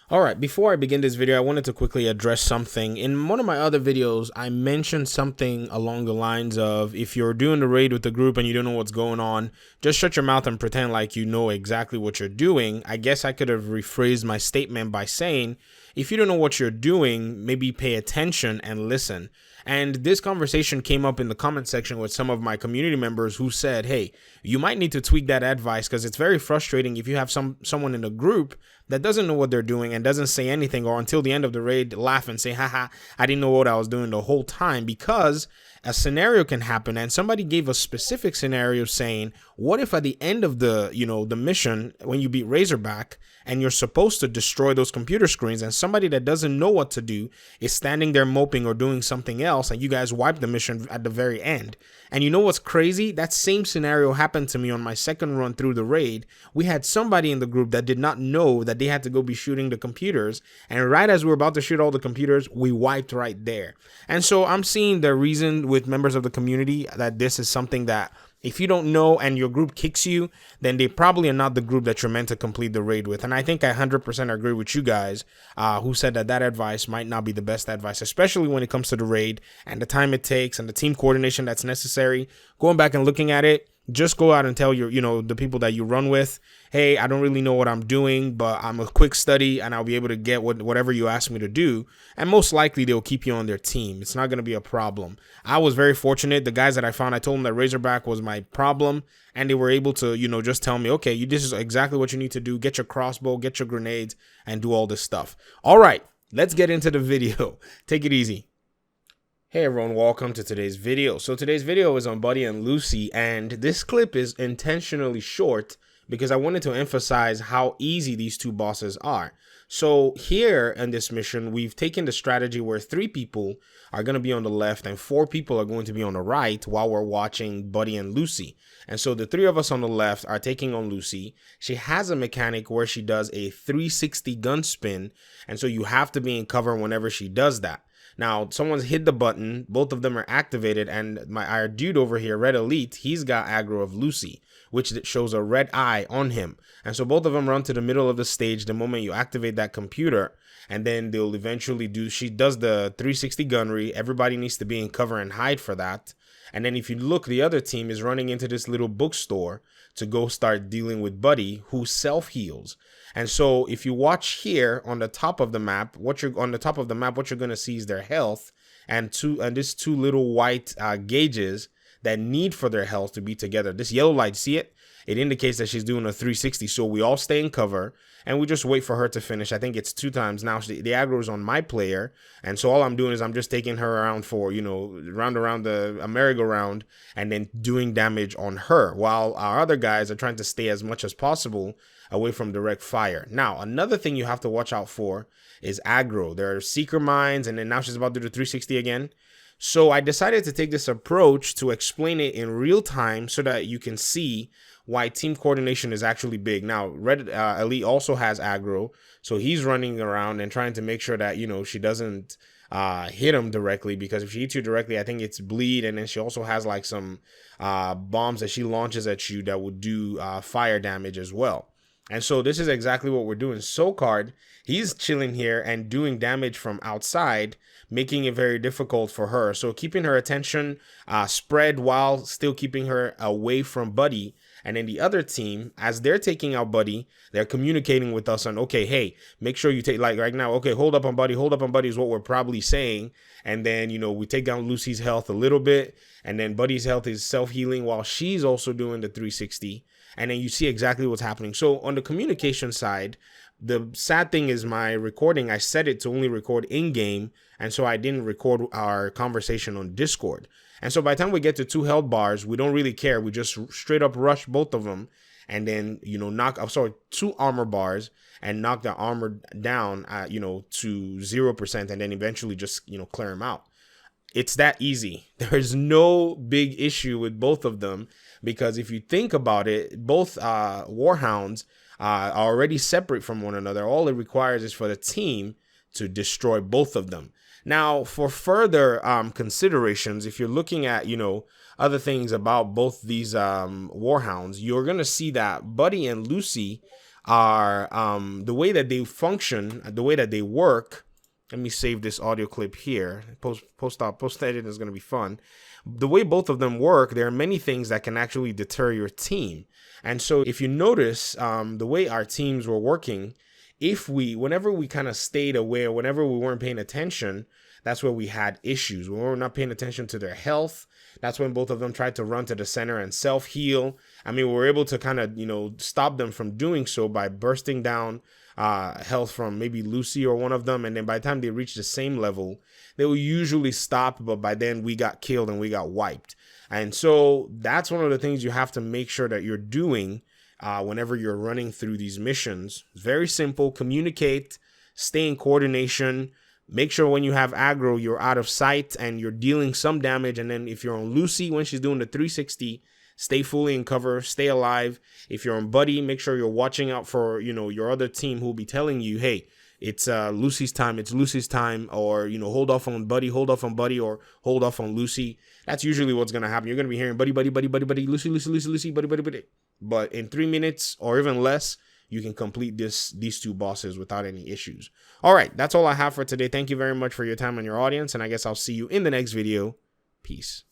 Alright, before I begin this video, I wanted to quickly address something. In one of my other videos, I mentioned something along the lines of if you're doing the raid with the group and you don't know what's going on, just shut your mouth and pretend like you know exactly what you're doing. I guess I could have rephrased my statement by saying, if you don't know what you're doing, maybe pay attention and listen. And this conversation came up in the comment section with some of my community members who said, hey, you might need to tweak that advice because it's very frustrating if you have someone in the group that doesn't know what they're doing and doesn't say anything, or until the end of the raid laugh and say, haha, I didn't know what I was doing the whole time, because a scenario can happen. And somebody gave a specific scenario saying, what if at the end of the mission, when you beat Razorback and you're supposed to destroy those computer screens, and somebody that doesn't know what to do is standing there moping or doing something else, and you guys wipe the mission at the very end. And you know what's crazy? That same scenario happened to me on my second run through the raid. We had somebody in the group that did not know that they had to go be shooting the computers, and right as we were about to shoot all the computers, we wiped right there. And so I'm seeing the reason with members of the community that this is something that if you don't know and your group kicks you, then they probably are not the group that you're meant to complete the raid with. And I think I 100% agree with you guys who said that advice might not be the best advice, especially when it comes to the raid and the time it takes and the team coordination that's necessary. Going back and looking at it, just go out and tell the people that you run with, hey, I don't really know what I'm doing, but I'm a quick study and I'll be able to get whatever you ask me to do. And most likely they'll keep you on their team. It's not going to be a problem. I was very fortunate. The guys that I found, I told them that Razorback was my problem, and they were able to, just tell me, okay, this is exactly what you need to do. Get your crossbow, get your grenades, and do all this stuff. All right, let's get into the video. Take it easy. Hey everyone, welcome to today's video. So today's video is on Buddy and Lucy, and this clip is intentionally short because I wanted to emphasize how easy these two bosses are. So here in this mission, we've taken the strategy where 3 people are going to be on the left and 4 people are going to be on the right while we're watching Buddy and Lucy. And so the 3 of us on the left are taking on Lucy. She has a mechanic where she does a 360 gun spin, and so you have to be in cover whenever she does that. Now, someone's hit the button, both of them are activated, and our dude over here, Red Elite, he's got aggro of Lucy, which shows a red eye on him. And so both of them run to the middle of the stage the moment you activate that computer, and then they'll eventually she does the 360 gunnery. Everybody needs to be in cover and hide for that. And then if you look, the other team is running into this little bookstore to go start dealing with Buddy, who self-heals. And so if you watch here on the top of the map, what you're going to see is their health and these 2 little white gauges that need for their health to be together. This yellow light, see it? It indicates that she's doing a 360. So we all stay in cover and we just wait for her to finish. I think it's 2 times now. The aggro is on my player. And so all I'm doing is I'm just taking her around for, round around the merry-go-round and then doing damage on her, while our other guys are trying to stay as much as possible away from direct fire. Now, another thing you have to watch out for is aggro. There are seeker mines, and then now she's about to do the 360 again. So I decided to take this approach to explain it in real time so that you can see why team coordination is actually big. Now, Red Elite also has aggro, so he's running around and trying to make sure that, she doesn't hit him directly, because if she hits you directly, I think it's bleed, and then she also has like some bombs that she launches at you that would do fire damage as well. And so this is exactly what we're doing. Sokard, he's chilling here and doing damage from outside, making it very difficult for her. So keeping her attention spread while still keeping her away from Buddy. And then the other team, as they're taking out Buddy, they're communicating with us on, okay, hey, make sure you take, like right now, okay, hold up on Buddy is what we're probably saying. And then, we take down Lucy's health a little bit, and then Buddy's health is self-healing while she's also doing the 360. And then you see exactly what's happening. So on the communication side, the sad thing is my recording, I set it to only record in-game, and so I didn't record our conversation on Discord. And so by the time we get to 2 health bars, we don't really care. We just straight up rush both of them, and then, 2 armor bars, and knock the armor down, to 0%, and then eventually just, clear them out. It's that easy. There's no big issue with both of them, because if you think about it, both Warhounds are already separate from one another. All it requires is for the team to destroy both of them. Now, for further considerations, if you're looking at, other things about both these Warhounds, you're going to see that Buddy and Lucy are the way that they function, the way that they work. Let me save this audio clip here. Post edit is going to be fun. The way both of them work, there are many things that can actually deter your team. And so if you notice the way our teams were working, whenever we kind of stayed aware, whenever we weren't paying attention, that's where we had issues. When we were not paying attention to their health, that's when both of them tried to run to the center and self-heal. I mean, we were able to kind of, stop them from doing so by bursting down health from maybe Lucy or one of them. And then by the time they reach the same level, they will usually stop. But by then we got killed and we got wiped. And so that's one of the things you have to make sure that you're doing whenever you're running through these missions. It's very simple. Communicate, stay in coordination. Make sure when you have aggro, you're out of sight and you're dealing some damage. And then if you're on Lucy, when she's doing the 360, stay fully in cover, stay alive. If you're on Buddy, make sure you're watching out for, your other team who will be telling you, hey, it's Lucy's time, or, hold off on Buddy, or hold off on Lucy. That's usually what's going to happen. You're going to be hearing Buddy, Lucy, Buddy. But in 3 minutes or even less, you can complete these two bosses without any issues. All right, that's all I have for today. Thank you very much for your time and your audience, and I guess I'll see you in the next video. Peace.